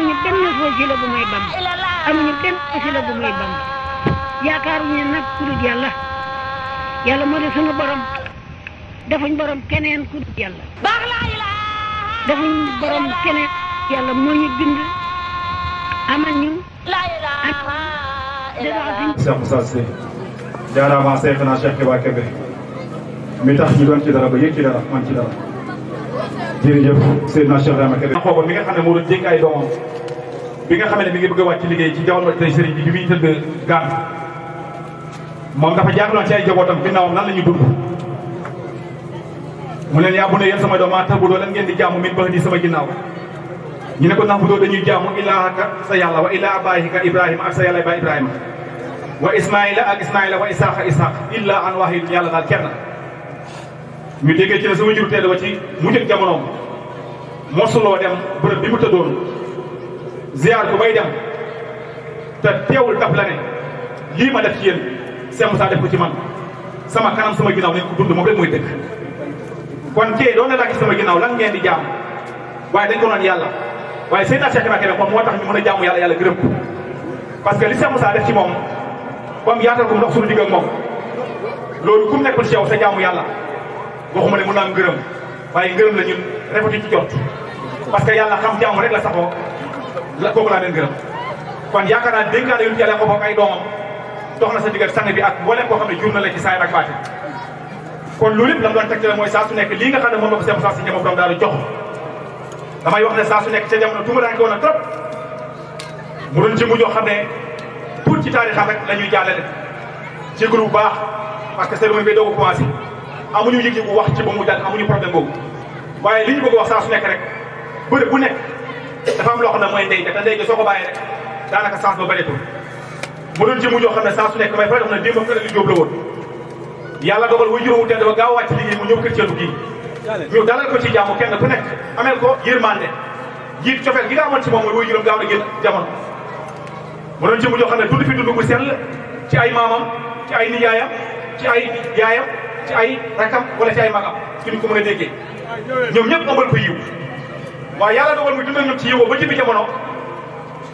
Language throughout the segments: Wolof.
amuñu benn wasila bu may Bamba amuñu benn wasila bu may Bamba yaakaaruñu nag ku dul yàlla yàlla moo di sunu borom defuñ borom keneen ku dul yàlla defuñ borom keneen yàlla moo ñu bind amal ñu Cheikh Moussa Sy jaaraama Seexna Cheikh Kiba Kébé mi tax ñu doon ci dara ba yëg ci dara man ci dara jërëjëf Seydina Cheikh Ibrahima Kébé xooba mi nga xam ne moo doon dénk ay doomam bi nga xam ne mi ngi bëgg a wàcc liggéey ci jamono tey sëriñ bi muy tëdd gaan moom dafa jaaxloon ci ay jabootam ginnaawam nan la ñuy dund mu leen yaa bu ne yéen sama doom maa tax bu doo lan ngeen di jaamu min bax di sama ginnaaw ñu ne ko ndax bu doo dañuy jaamu ilaahaka sa yàlla wa ilaa abaahika Ibrahima ak sa yàlla ba Ibrahima wa Ismaïla ak Ismaïla wa Isaaqa Isaaq illa an waahid yàlla daal kenn ñu déggee ci ne sama jur teel wa ci mujj jamonoom mosuloo dem bërëb bi mu tëddoon ziar ko bay dem te teewul daf la ne lii ma def ci yéen Cheikh Moussa def ko ci man sama kanam sama ginnaaw nañ ko dund moom rek mooy dëkk kon kii doon na laaj sama ginnaaw lan ngeen di jaam waaye dañ ko noon yàlla waaye Seydina Cheikh Ibrahima Kébé moom moo tax ñu mën a jaamu yàlla yàlla gërëm ko parce que li Cheikh Moussa def ci moom comme yaatal ko ndox suñu digg ak moom loolu ku mu nekkul ci yow sa jaamu yàlla waxuma ne mën naa ngërëm waaye ngërëm la ñun rafetlu ci jot parce que yàlla xam jaamu rek la saxoo la kooku laa leen ngërëm kon yaakaar naa dénkaane yu yàlla ko bokk ay doomam dox na sa diggal sang bi ak mboolem koo xam ne jur na la ci saayir ak baati kon loolu lépp la mu doon tegtale mooy saa su nekk lii nga xam ne moom la ko Cheikh Moussa Sy Ndiamé borom daal jox damay wax ne saa su nekk ca jamono tumuraanke woon na trop mu doon ci mu joo xam ne pour ci taarixam rek la ñuy jàllale ci groupe bu baax parce que cérémonie bi doog a commencé amuñu yëg bu wax ci ba mu jàll amuñu problème boobu waaye li ñu bëgg wax saa su nekk rek bërëb bu nekk dafa am loo xam ne mooy ndey te ndey gi soo ko bàyyee rek daanaka sens ba bëreetul mu doon ci mu joo xam ne saa su nekk may fa wax ne démb kër li jóob la woon yàlla dogal wuy juróomu tedd ba gaaw wàcc liggéey mu ñëw kër Ceelu gii ñu dalal ko ci jàmm kenn ku nekk ameel ko yërmande jiit cofeel gi nga amoon ci moom mooy wuy juróom gaaw na génn jamono mu doon ci mu joo xam ne dund fi dund bu sell ci ay maamam ci ay nijaayam ci ay yaayam ci ay rakam wala ci ay magam ci ñu ko mën a déggee ñoom ñëpp ëmbal ko yiw waaye yàlla dogal muy dundal ñoom ci yiw ba jëmmi jamono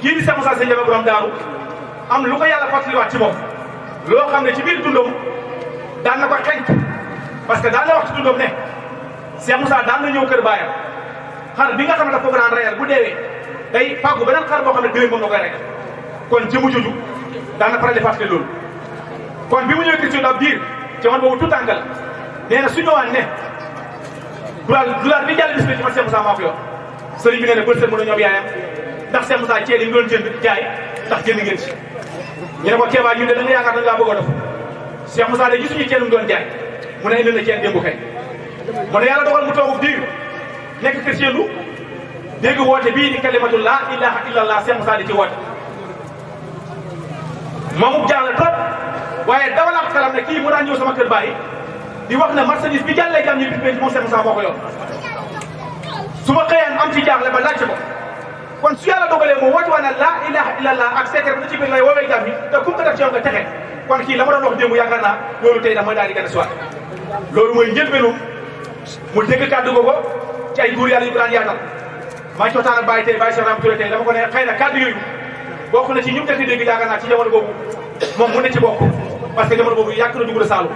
kii di Cheikh Moussa Sy Ndiamé borom daaru am lu ko yàlla fàttaliwaat ci moom loo xam ne ci biir dundam daan na ko xeeñ parce que daan na wax ci dundam ne Cheikh Moussa daan na ñëw kër baayam xar bi nga xam ne daf ko daan reyal bu deewee day fàggu beneen xar boo xam ne déwén moom la koy rey kon jëmu jooju daan na faral di fàttali loolu kon bi mu ñëwee kër ab diir jamono boobu tout tàngal nee na su ñëwaan ne dulaar bi jàll bis ci man Cheikh Moussa maa ko yor sëriñ bi nee na bët seen mën a ñoom yaayam ndax Cheikh Moussa ceeb yi mu doon jënd jaay ndax jënd ngeen ci ñu ne ko Kéba ñun de da nga yaakaar da ngaa bëgg a def Cheikh Moussa de gisuñu ceeb mu doon jaay mu ne indi na ceeb démb kay mu ne yàlla dogal mu toogu diir nekk kër Ceelu dégg woote bii di kalimatu laa ilaha illallah Cheikh Moussa di ci woote moomu jaaxle trop waaye dawalaat xelam ne kii mu daan ñëw sama kër bàyyi di wax ne marchandise bi jàllee jàmm ñi bis moom Cheikh Moussa moo ko yor su ma xëyaan am ci jaaxle ba laajte ko kon su yàlla dogalee moom woote waa ne laa ilaha illallah ak secret bi ci biir lay woowee jàmm yi te kum ko def ci yow nga texe kon kii la ma doon wax démb yaakaar naa loolu tey dama daal di gën a siwaat loolu mooy njëlbeenu mu dégg kàddu googu ci ay góor yàlla yu ko daan yaatal maa ngi cootaan ak Baye tey Baye Cheikh Ram Touré tey dama ko ne xëy na kàddu yooyu bokk na ci ñu dëkk dégg yaakaar naa ci jamono boobu moom mu ne ci bokk parce que jamono boobu yàgg na dugg Saalum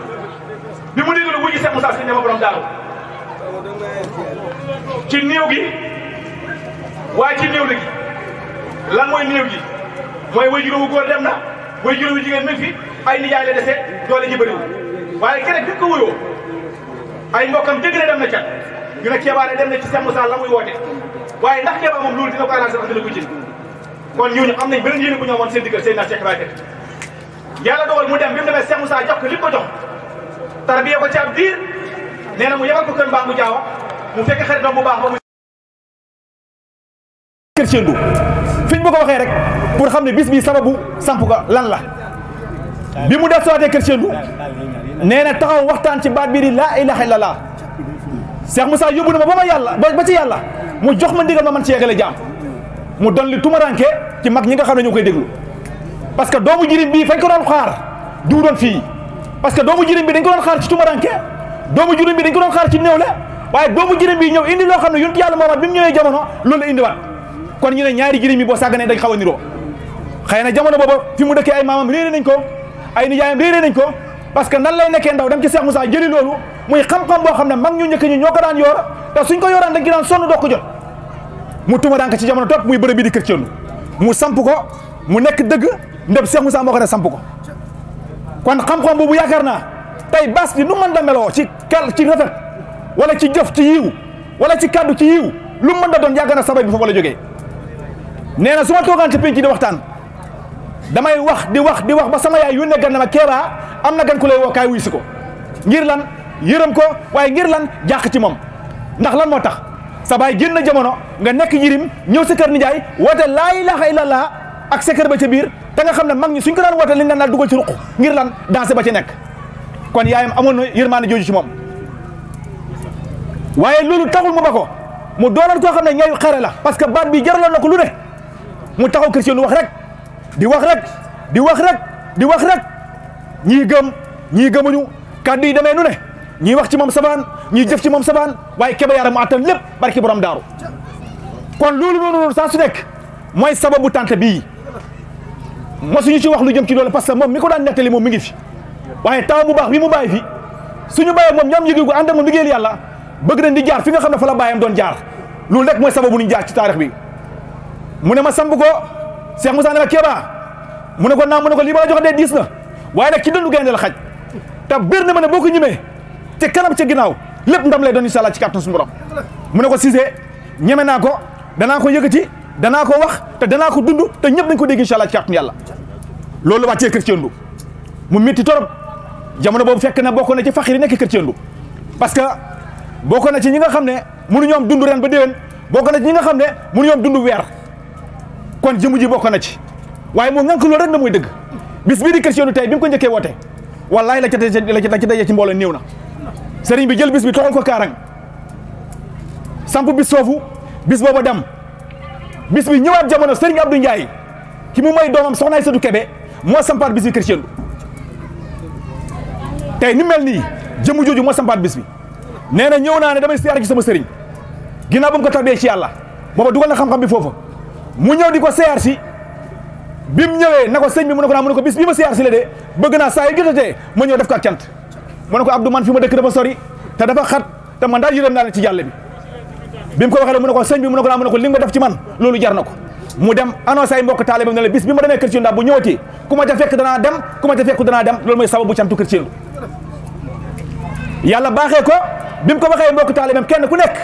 bi mu déglu wuyu Cheikh Moussa Sy Ndiamé borom daaru ci néew gi waaye ci néew la gi lan mooy néew gi mooy way juróomu góor dem na way juróomu jigéen mi fi ay nijaay la dese doole ji bëriwul waaye keneen bi ko wuyoo ay mbokkam dégg na dem na ca ñu ne Kéba dem na ci Cheikh Moussa la muy woote waaye ndax Kéba moom loolu dina ko arrangé wax dina ko ci kon ñooñu am nañ beneen yéene bu ñu amoon seen diggal Seydina Cheikh Ibrahima yàlla dogal mu dem bi mu demee Cheikh Moussa jox ko li ko jox tarbiya ko ci ab diir nee na mu yebal ko kër mbaa mu jaawa mu fekk xaritam bu baax ba mu kër Thiendou fi ñu ma ko waxee rek pour xam ne bis bi sababu samp ko lan la bi mu def sootee kër Thiendou nee na taxaw waxtaan ci baat bii di laa ilaha illallah Cheikh Moussa yóbbu na ma ba ma yàlla ba ci yàlla mu jox ma ndigal ma man ci yeggale jaam mu don li tumaranke ci mag ñi nga xam ne ñu koy déglu parce que doomu jirim bii fañ ko doon xaar du doon fii parce que doomu jirim bi dañ ko doon xaar ci tumaranke doomu jirim bi dañ ko doon xaar ci néew la waaye doomu jirim bi ñëw indi loo xam ne yonent yàlla Muhammad bi mu ñëwee jamono loolu la indiwaat kon ñu ne ñaari jirim yi boo sàgganee dañ xaw a niroo xëy na jamono booba fi mu dëkkee ay maamam réeré nañ ko ay nijaayam réeré nañ ko parce que nan lay nekkee ndaw dem ci Cheikh Moussa jëli loolu muy xam-xam boo xam ne mag ñu njëkk ñi ñoo ko daan yor te suñ ko yoraan dañ ki daan sonn doo ko jot mu tuma daan ko ci jamono topp muy bërëb bi di kër Thiendou mu samp ko mu nekk dëgg ndeb Cheikh Moussa moo ko ne samp ko kon xam-xam boobu yaakaar naa tey bas bi nu mën da meloo ci rafet wala ci jëf ci yiw wala ci kaddu ci yiw lu mën da doon yàgg na sabab bi foofu la jógee nee na su ma toogaan ci penc di waxtaan damay wax di wax ba sama yaay yónnee gan na ma Kéba am na gan ku lay woo kaay wuy si ko ngir lan yërëm ko waaye ngir lan jàq ci moom ndax lan moo tax sa baay génn na jamono nga nekk yirim ñëw sa kër nijaay woote laa ilaaha illallah ak sa kër ba ca biir te nga xam ne mag ñi suñ ko daan woote liñ daan daal dugal ci ruq ngir lan danse ba ci nekk kon yaayam amoon na yërmaane jooju ci moom waaye loolu taxul mu ba ko mu doonoon koo xam ne ñayu xare la parce que baat bi jaraloon na ko lu ne mu taxaw kër Thiendou wax rek di wax rek ñii gëm ñii gëmuñu kàddu yi demee nu ne ñii wax ci moom sabaan ñii jëf ci moom sabaan waaye Kéba Yaram mu attan lépp barki borom daaru kon loolu noonu saa su nekk mooy sababu tante bii mosuñu ci wax lu jëm ci loolu parce que moom mi ko daan nettali moom mi ngi fi waaye taw bu baax bi mu bàyyi fi suñu bàyyee moom ñoom yëgi ko ànd ak moom liggéeyal yàlla bëgg nañ di jaar fi nga xam ne fa la bàyyam doon jaar loolu rek mooy sababu ñu jaar ci taarix bi mu ne ma samp ko Cheikh Moussa ne ma Kéba mu ne ko naam mu ne ko lii ma la jox dee diis na waaye nag ci dëndu gaynde la xaj te bir na ma ne boo ko ñemee te kanam ca ginnaaw lépp ndam lay doon incha allah ci kàttan suñu borom mu ne ko Cissé ñeme naa ko danaa ko yëkkati danaa ko wax te danaa ko dund te ñëpp dañ ko dégg incha allah ci kàttan yàlla loolu la wàccee kër Thiendou mu métti torop jamono boobu fekk na bokk na ci faxir yi nekk kër Thiendou parce que bokk na ci ñi nga xam ne mënuñoo am dund ren ba déwén bokk na ci ñi nga xam ne mënuñoo am dund weer kon jëmu ji bokk na ci waaye moom ngànk loolu rek na mooy dëgg bis bii di kër Thiendou tey bi mu ko njëkkee woote wallahi la ca daje ci mbooloo néew na sëriñ bi jël bis bi toxal ko kaarang samp bis soofu bis booba dem bis bi ñëwaat jamono sëriñ Abdou Ndiaye ki mu may doomam soxna Aïssatou Kébé moo sampaat bis bi kër Thiendou tey ni mel nii jëmu jooju moo sampaat bis bi nee na ñëw naa ne damay siyaar ci sama sëriñ ginnaaw ba mu ko tarbee ci yàlla booba dugal na xam-xam bi foofu mu ñëw di ko siyaar si bi mu ñëwee na ko sëñ bi mu ne ko naa mu ne ko bis bi ma siyaar si la de bëgg naa saa yu jotatee ma ñëw def ko ak cant mu ne ko Abdou man fi ma dëkk dafa sori te dafa xat te man daal yërëm naa ne ci jàlle bi mu ko waxee mu ne ko sëñ bi mu ne ko naa mu ne ko li nga def ci man loolu jar na ko mu dem annoncé ay mbokk taalibe ne la bis bi ma demee kër Thiendou bu ñëwati ku ma ca fekk danaa dem ku ma ca fekk danaa dem loolu mooy sababu cantu kër Thiendou yàlla baaxee ko bi mu ko waxee mbokk taalibeem kenn ku nekk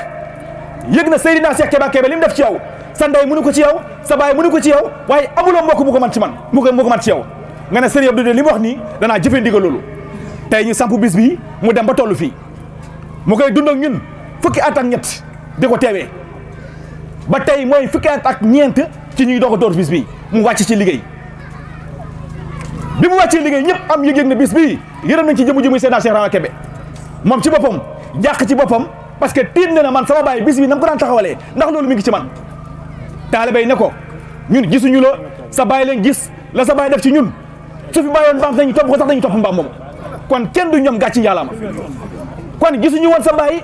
yëg na Seydina Cheikh Kéba Kébé li mu def ci yow sa ndey mënu ko ci yow sa baay mënu ko ci yow waaye amuloo mbokk mu ko man ci man mu ko man ci yow nga ne sëriñ Abdou de li mu wax nii danaa jëfee ndigal loolu tey ñu samp bis bii mu dem ba toll fii mu koy dund ak ñun fukki at ak ñett di ko teewee ba tey mooy fukki at ak ñeent ci ñuy doog a door bis bii mu wàcc ci liggéey bi mu wàccee liggéey ñëpp am yëg-yëg ne bis bii yërëm nañ ci jëmu jëmuy Seydina Cheikh Kéba Kébé moom ci boppam jàq ci boppam parce que tiit na man sama baay bis bi na ko daan taxawalee ndax loolu mi ngi ci man taalibe yi ne ko ñun gisuñu la sa baay leen gis la sa baay def ci ñun su fi bàyyoon mbaam dañu topp ko sax dañu topp mbaam moom kon kenn du ñoom gàcci yàllaama kon gisuñu woon sa baay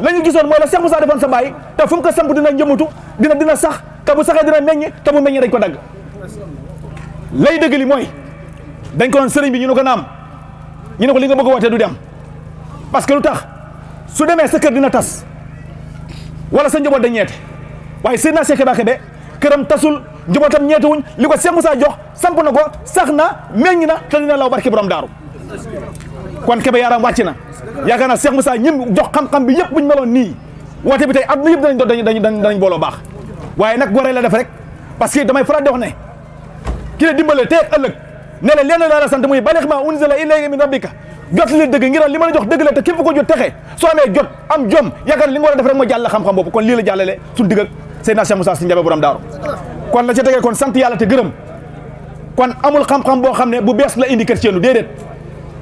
la ñu gisoon mooy la Cheikh Moussa defoon sa baay te fu mu ko samp dina njëmatu dina sax te bu saxee dina meññ te bu meññee dañ ko dagg lay dëgg li mooy dañ ko doon sëriñ bi ñu ne ko naam ñu ne ko li nga bëgg a wootee du dem parce que lu tax su demee sa kër dina tas wala sa njaboot dañ ñeete waaye Seydina Cheikh Kéba Kébé këram tasul njabootam ñeetewuñ li ko Cheikh Moussa jox samp na ko sax na meññ na te dina law barki borom daaru kon Kéba Yaram wàcc na yaakaar naa Cheikh Moussa ñim jox xam-xam bi yëpp buñ meloon nii woote bi tey adduna yëpp danañ booloo baax waaye nag goree la def rek parce que damay faral di wax ne ki la dimbale tey ak ëllëg ne la lenn laa la sant muy balix ma unzila ilayka min rabbika jot li dëgg ngir li ma la jox dëgg la te képp ko jot texe soo amee jot am jom yaakaar li nga war a def rek mooy jàll xam-xam boobu kon lii la jàllale suñu digg ak Seydina Cheikh Moussa si Ndiabe borom daaru kon la ca tegee kon sant yàlla te gërëm kon amul xam-xam boo xam ne bu bees la indi kër Thiendou déedéet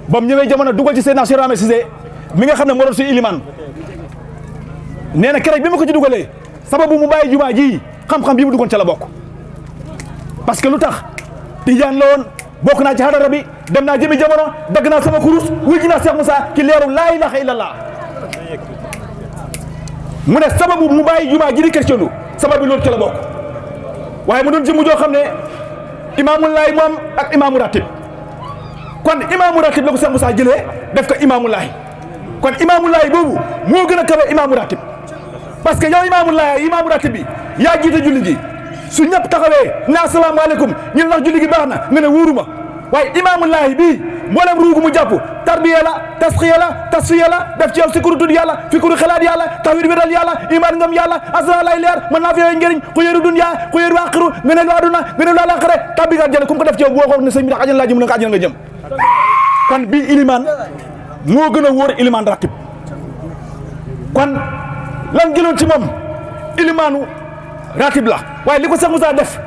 ba mu ñëwee jamono dugal ci Seydina Cheikh Ramé Cissé mi nga xam ne moo doon suñu iliman nee na keroog bi ma ko ci dugalee sababu mu bàyyi jumaa ji xam-xam bi mu duggoon ca la bokk parce que lu tax tijaan la woon bokk naa ci hadara bi dem naa jëmi jamono dagg naa sama kurus wuy ji naa Cheikh Moussa ki leeru laa ilaha illallah mu ne sababu mu bàyyi jumaa ji di kër Thiendou sababu bi loolu ca la bokk waaye mu doon jëmu joo xam ne imaamulaahi moom ak imaamu ratib kon imaamu ratib la ko Cheikh Moussa jëlee def ko imaamulaahi kon imaamulaahi boobu moo gën a kawe imaamu ratib parce que yow imaamu ratib bi yaa jiite julli ji su ñëpp taxawee ne asalaamaaleykum ñu ne ndax julli gi baax na nga ne wóoruma waaye imaamulaahi bii mboolem ruugu mu jàpp tarbiya la tasxiya la tasfiya la def ci yow sikuru tudd yàlla fikuru xalaat yàlla tawhid wéral yàlla iman ngam yàlla asra lay leer mën naa fi yooyu njëriñ ku yëru dunya ku yëru axiru nga ne lu aduna nga ne lu àlaxira tabbi nga àjjana ku ko def ci yow boo ko ne sëñ bi ndax àjjana laa jëm ne ko àjjana nga jëm kon bii ilimaan moo gën a wóor ilimaan ratib kon lan gënoon ci moom ilimaanu ratib la waaye li ko Cheikh Moussa def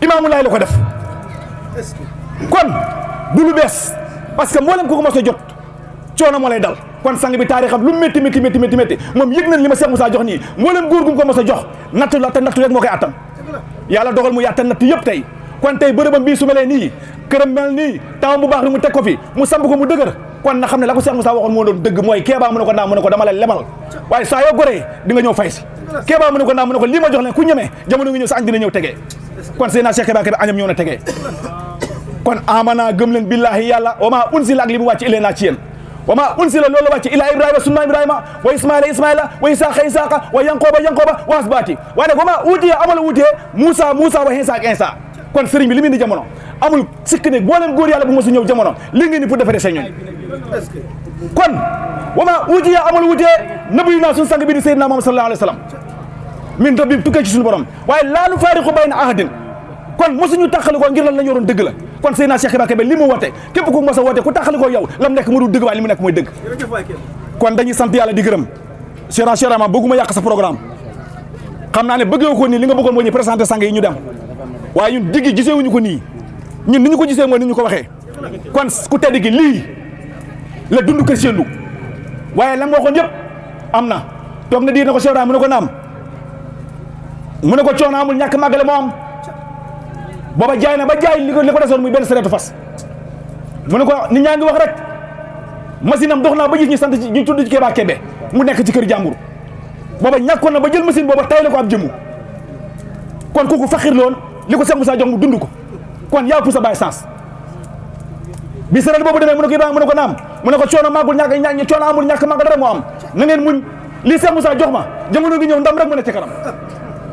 imaamulaay la ko def kon du lu bees parce que mboolem ku ko mos a jot coono moo lay dal kon sang bi taarixam lu métti moom yëg nañ li ma Cheikh Moussa jox nii mboolem góor gu ko mos a jox nattu la te nattu rek moo koy attan yàlla dogal mu yàttan natt yëpp tey kon tey bërëbam bii su melee nii këram mel nii tawam bu baax ni mu teg ko fi mu samp ko mu dëgër kon na xam ne la ko Cheikh Moussa waxoon moo doon dëgg mooy Kéba mu ne ko naam mu ne ko dama lay lebal waaye saa yoo goree di nga ñëw fay si Kéba mu ne ko naam mu ne ko lii ma jox leen ku ñemee jamono ngi ñëw sa añ dina ñëw tegee kon sëy naa Cheikh Kéba añam ñëw na tegee kon amana gëm leen billahi yàlla wa maa unsila ak li mu wàcc ilee naa ci yéen wa maa unsila loolu la wàcc ila ibrahima sunna ibrahima wa ismaila wa isaqa wa yanqoba wa asbati waaye nag wa maa uutiye amala uutee Moussa wa Insa ak Insa kon sëriñ bi li mu indi jamono amul sikk ne boo leen góor yàlla bu mosu ñëw jamono li ngeen ni pour defaree seen ñooñ kon wa maa uutiye amala uutee nabiyu naa suñu sang bi di Seydina Muhammad sallallahu alayhi wa sallam min rabbi tukkee ci suñu borom waaye laa nufaariqu bayna ahadin kon mosuñu tàqalikoo ngir lan la yoroon dëgg la kon Seydina Cheikh Kéba Kébé li mu wote képp ku mos a wote ku tàqalikoo yow lam nekk mu dul dëgg waaye li mu nekk mooy dëgg kon dañuy sant yàlla di gërëm Cheikh ma bëgguma yàq sa programme xam naa ne bëggee ko nii li nga bëggoon moo ñu présenté sang yi ñu dem waaye ñun diggi gisewuñu ko nii ñun ni ñu ko gisee mooy ni ñu ko waxee kon ku tedd gi lii la dund kër Cheikh Ndou waaye la nga waxoon yëpp am na toog na diir na ko Cheikh mu ne ko naam mu ne ko coono amul ñàkk màggale moo am booba jaay na ba jaay li ko desoon muy benn sareetu fas mu ne ko nit ñaa ngi wax rek machine am dox naa ba gis ñu sant ñu tudd ci Kéba Kébé mu nekk ci kër jàmbur booba ñàkkoon na ba jël machine booba tay la ko ab jëmmu kon kooku faxir loon li ko Cheikh Moussa jox mu dund ko kon yaa pour sa bàyyi sens bi sareet boobu demee mu ne ko Ibrahima mu ne ko naam mu ne ko coono màggul ñàkk coono amul ñàkk màgg dara moo am na ngeen muñ lii Cheikh Moussa jox ma jamono gi ñëw ndam rek mu ne ci kanam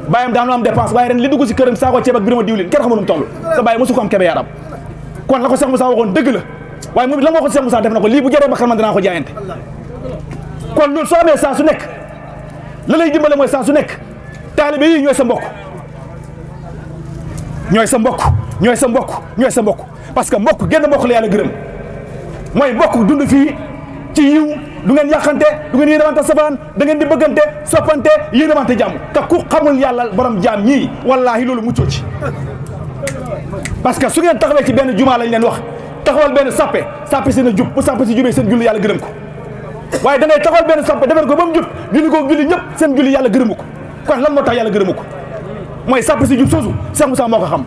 bàyyam daanu am dépense waaye ren li dugg si këram saako ceeb ak birima diwlin kenn xamul nu mu toll sa bàyyi mosu ko am Kébé yaram kon la ko Cheikh Moussa waxoon dëgg la waaye moom la ma waxoon Cheikh Moussa def na ko lii bu jaree ba xel man dinaa ko jaayante kon loolu soo amee saa su nekk la lay dimbale mooy saa su nekk taalibe yi ñooy sa mbokk parce que mbokk genn mbokk la yàlla gërëm mooy mbokk dund fii ci yiw du ngeen yàqante du ngeen yéenamante safaan da ngeen di bëggante soppante yéenamante jàmm te ku xamul yàlla borom jaam ñii wallaahi loolu muccoo ci parce que su ngeen taxawee ci benn jumaa lañ leen wax taxawal benn sappe seen a jub bu sappe si jubee seen julli yàlla gërëm ko waaye da ngay taxawal benn sappe defar ko ba mu jub julli ñëpp seen julli yàlla gërëmu ko kon lan moo tax yàlla gërëmu ko mooy sappe si jub soosu Cheikh Moussa moo ko xam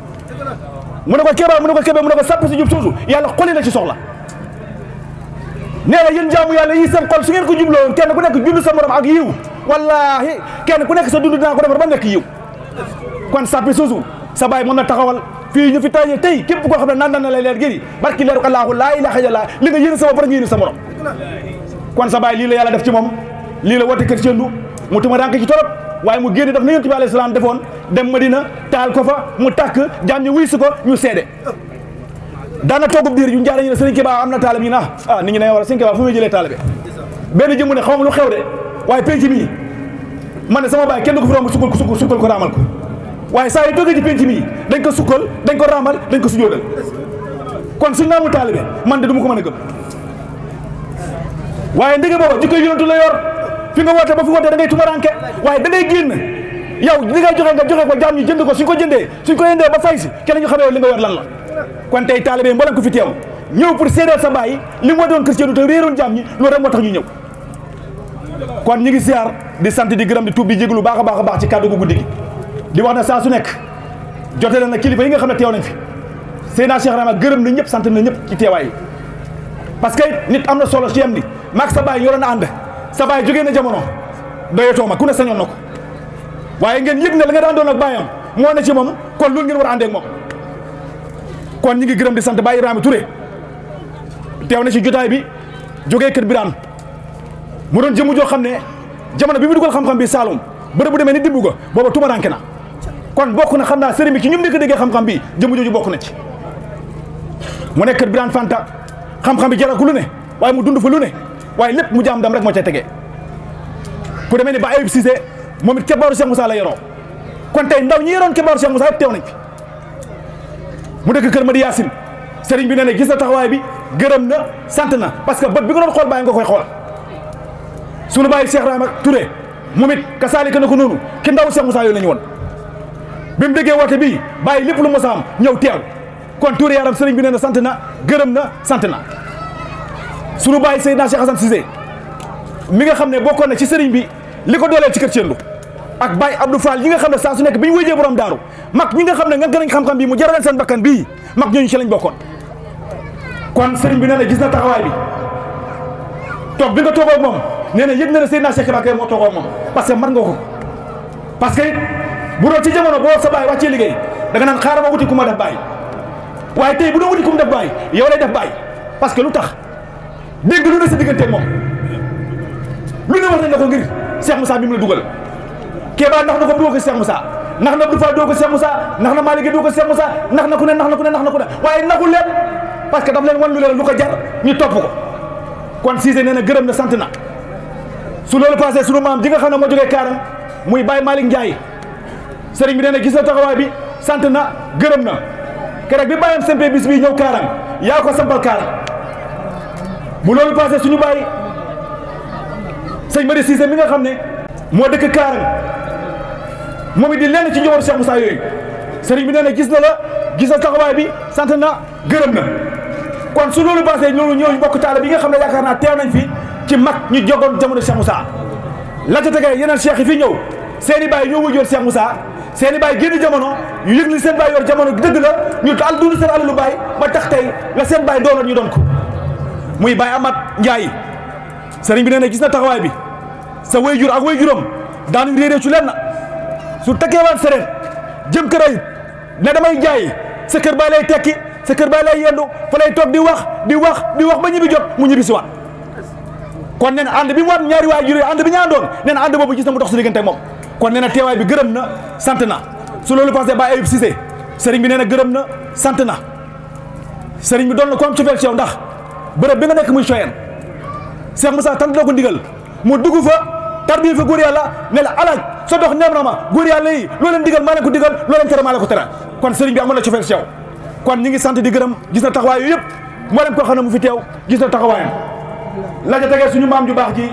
mu ne ko Kéba mu ne ko Kébé mu ne ko sappe si jub soosu yàlla xoli la ci soxla nee na yéen jaamu yàlla yi seen xol su ngeen ko jubloo woon kenn ku nekk jublu sa morom ak yiw wallaahi kenn ku nekk sa dund dinaa ko defar ba nekk yiw kon sappi soosu sa baay mën na taxawal fii ñu fi tayee tey képp koo xam ne naan na lay leer gëri barki leeru Allaahu laa ilaaha illallaah li nga yéene sa bopp rek nga yéene sa morom kon sa baay lii la yàlla def ci moom lii la woote kër Cheikh Ndou mu tuma rànk ci torop waaye mu génn def na Yonent bi alayhi salaam defoon dem Madina taal ko fa mu tàkk jaam ñu wuy si ko ñu seede daana toogub diir yu njaare ñu ne Sëriñ Kéba am na taalibe ñu nit ñi ne wala Sëriñ Kéba fu muy jëlee taalibe benn jëmm ne xaw ma lu xew de waaye penc mii man ne sama baay kenn du ko fi romb sukkal ko raamal ko waaye saa yu toogee ci penc mii dañ ko sukkal dañ ko raamal dañ ko sujjóotal kon suñ naamul taalibe man de du ma ko mën a gëm waaye ndege booba jikko yonentu la yor fi nga woote ba fi woote da ngay tumaranke waaye da ngay génn yow li ngay joxe nga joxe ko jaam ñi jënd ko suñ ko yëndee ba fay si kenn ñu xamee li nga yor lan la kon tey taalibe mboolem ko fi teew ñëw pour séedeel sa baay li mu doon kër Cheikh Ndou te réeroon jaam ñi loolu rek moo tax ñu ñëw kon ñu ngi siyaar di sant di gërëm di tuub di jégalu baax a baax ci kàddu gu guddi gi di wax ne saa su nekk jotee na kilifa yi nga xam ne teew nañ fi Seydina Cheikh Rama gërëm na ñëpp sant na ñëpp ci teewaay yi parce que nit am na solo ci yem ni maag sa baay yoroon na ànd sa baay jógee na jamono doyatoo ma ku ne sañoon na ko waaye ngeen yëg ne la nga daan doon ak baayam moo ne ci moom kon loolu ngeen war a àndee ak moom. kon ñi ngi gërëm di sant Baye Ibrahima Touré teew na ci jotaay bi jógee Kër Birane mu doon jëmu joo xam ne jamono bi mu dugal xam-xam bi Saloum bërëb bu demee ni Dimbuga booba tumaranke na kon bokk na xam naa sëriñ bi ci ñum dëkk déggee xam-xam bi jëmu jooju bokk na ci. mu nekk Kër Birane Fanta xam-xam bi jaral ko lu ne waaye mu dund fa lu ne waaye lépp mu jaam dam rek moo ca tegee ku demee ni ba Ayib Cissé moom it kebbaaru Cheikh Moussa la yoroo kon tey ndaw ñi yoroon kebbaaru Cheikh Moussa yëpp teew nañ fi. mu dëkk Kër Madi Yacine sëriñ bi nee na gis na taxawaay bi gërëm na sant na parce que bët bi nga doon xool bàyyi nga koy xool sunu bàyyi Cheikh Rahma Touré moom it kasaalika na ko noonu ki ndaw Cheikh Moussa yooyu la ñu woon bi mu déggee woote bii bàyyi lépp lu mos a am ñëw teew kon Touré yaram sëriñ bi nee na sant na gërëm na sant na sunu bàyyi Seydina Cheikh Hassan Cissé mi nga xam ne bokkoon na ci sëriñ bi li ko dooleel ci kër Thiendou ak Baye Abdou Fall ñi nga xam ne saa su nekk bi ñu wéjee borom daaru mag ñi nga xam ne nga gën a xam-xam bii mu jaraleen seen bakkan bii mag ñooñu ci lañ bokkoon kon sëriñ bi nee na gis na taxawaay bi toog bi nga toogoo ak moom nee na yëg na ne Seydina Cheikh Ibrahima moo toogoo ak moom parce que mar nga ko parce que bu doon ci jamono boo sa baay wàccee liggéey da nga naan xaaral ma wuti ku ma def baay waaye tey bu doon wuti ku mu def baay yow lay def baay parce que lu tax dégg lu ne sa diggante ak moom lu ne wax nañ la ko ngir Cheikh Moussa bi mu la dugal Kéba ndax na ko doo ko Cheikh Moussa ndax na Abdou Fall doo ko Cheikh Moussa ndax na Malick doo ko Cheikh Moussa ndax na ku ne waaye naxul leen parce que daf leen wan lu leen lu ko jar ñu topp ko kon Cissé nee na gërëm na sant na su loolu passé sunu maam ji nga xam ne moo jógee Kaarang muy Baye Malick Ndiaye sëriñ bi nee na gis na taxawaay bi sant na gërëm na keroog bi bàyyam sempee bis bii ñëw Kaarang yaa ko sampal Kaarang bu loolu passé suñu bàyyi sëñ Madi Cissé mi nga xam ne moo dëkk Kaarang moom it di lenn ci njabootu Cheikh Moussa yooyu sëriñ bi nee na gis na la gis na taxawaay bi sant na gërëm na kon su loolu passé loolu ñooñu bokk taale bi nga xam ne yaakaar naa teew nañ fi ci mag ñu jogoon jamono Cheikh Moussa la ca tegee yeneen cheikh yi fi ñëw seen i baay ñoo wëjoon Cheikh Moussa seen i baay génn jamono ñu yëg li seen baay yor jamono dëgg la ñu al dund seen alalu baay ba tax tey la seen baay doonoon ñu doon ko muy Baye Amath Ndiaye sëriñ bi nee na gis na taxawaay bi sa wayjur ak wayjuram daanuñ réeree ci lenn su takkeewaat sereet jëm kër ayib ne damay jaay sa kër baay lay tekki sa kër baay lay yendu fa lay toog di wax ba ñibbi jot mu ñibbi si waat kon nee na ànd bi mu waat ñaari waay juree ànd bi ñu àndoon nee na ànd boobu gis na mu dox si diggante ak moom kon nee na teewaay bi gërëm na sant na su loolu passé Baye Ayib Cissé sëriñ bi nee na gërëm na sant na sëriñ bi doon na ko am cofeel ci yow ndax bërëb bi nga nekk muy Choyeen Cheikh Moussa tant doo ko ndigal mu dugg fa tarbiya fa góor yàlla ne la alaaj sa dox neem na ma góor yàlla yi loo leen digal maa leen ko digal loo leen tere maa leen ko tere kon sëriñ bi amoon na cofeel ci yow kon ñi ngi sant di gërëm gis na taxawaay yooyu yëpp moo leen koo xam ne mu fi teew gis na taxawaayam la ja tegee suñu maam ju baax ji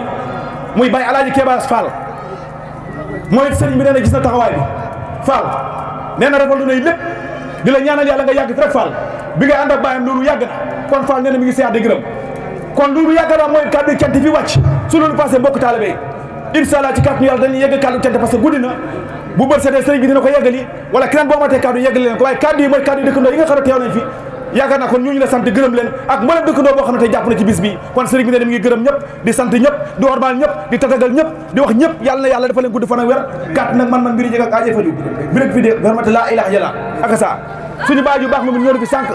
muy Baye Alaaji Kéba Fall mooy sëriñ bi nee na gis na taxawaay bi Fall nee na rafetlu nay lépp di la ñaanal yàlla nga yàgg fi rek Fall bi ngay ànd ak bàyyam loolu yàgg na kon Fall nee na mi ngi seex di gërëm kon loolu yàgg naa mooy kàddu cant fi wàcc su loolu passé mbokk taalibe incha allah ci kàddu yàlla dañuy yegg kàddu cant parce que guddi na bu bët setee sëriñ bi dina ko yeggali wala keneen boo amatee kàddu yeggali leen ko waaye kàddu yi mooy kàddu yi dëkkandoo yi nga xam ne teew nañ fi yaakaar naa kon ñooñu la sant gërëm leen ak mboolem dëkkandoo boo xam ne tey jàpp na ci bis bi kon sëriñ bi ne mi ngi gërëm ñëpp di sant ñëpp di ormal ñëpp di tatagal ñëpp di wax ñëpp yàlla na yàlla dafa leen gudd fan ak wér kàtt nag man mbiri jëg ak aaje faju bi rek fi de vermate laa ilaha illa ak sa suñu baay yu baax moom it ñëw fi sànq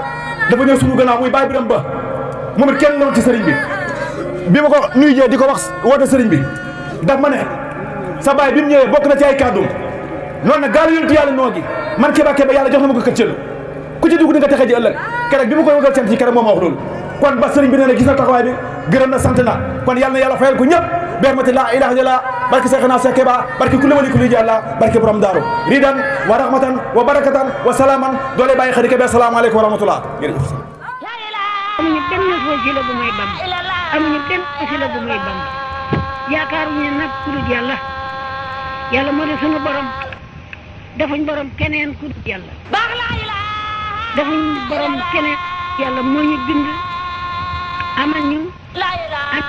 dafa ñëw suñu gannaaw muy baay bi dem ba moom it kenn loon ci sëriñ bi ma ko nuyu jee di ko wax woote sëriñ bi daf ma ne sa baay bi mu ñëwee bokk na ci ay kàddum noonu nag gaalu yontu yàlla noo gi man Kéba yàlla jox na ma ko këccël ku ci dugg di nga texe ji ëllëg keroog bi ma koy wëgal cant ci keroog moom wax loolu kon ba sëriñ bi nee na gis na taxawaay bi gërëm na sant na kon yàlla na yàlla fayal ko ñëpp bermati laa ilaha illallah barke Seexna Seex Kéba barke kulli wali kulli jàlla barke borom daaru ridan wa rahmatan wa barakatan wa salaaman doole bàyyi xadi Kéba asalaamaaleykum wa rahmatullah jërëjëf amuñu benn wasila bu may Bamba amuñu benn wasila bu may Bamba yaakaaruñu nag ku dul yàlla yàlla moo di sunu borom defuñ borom keneen ku dul yàlla defuñ borom keneen yàlla moo ñu bind amal ñu ak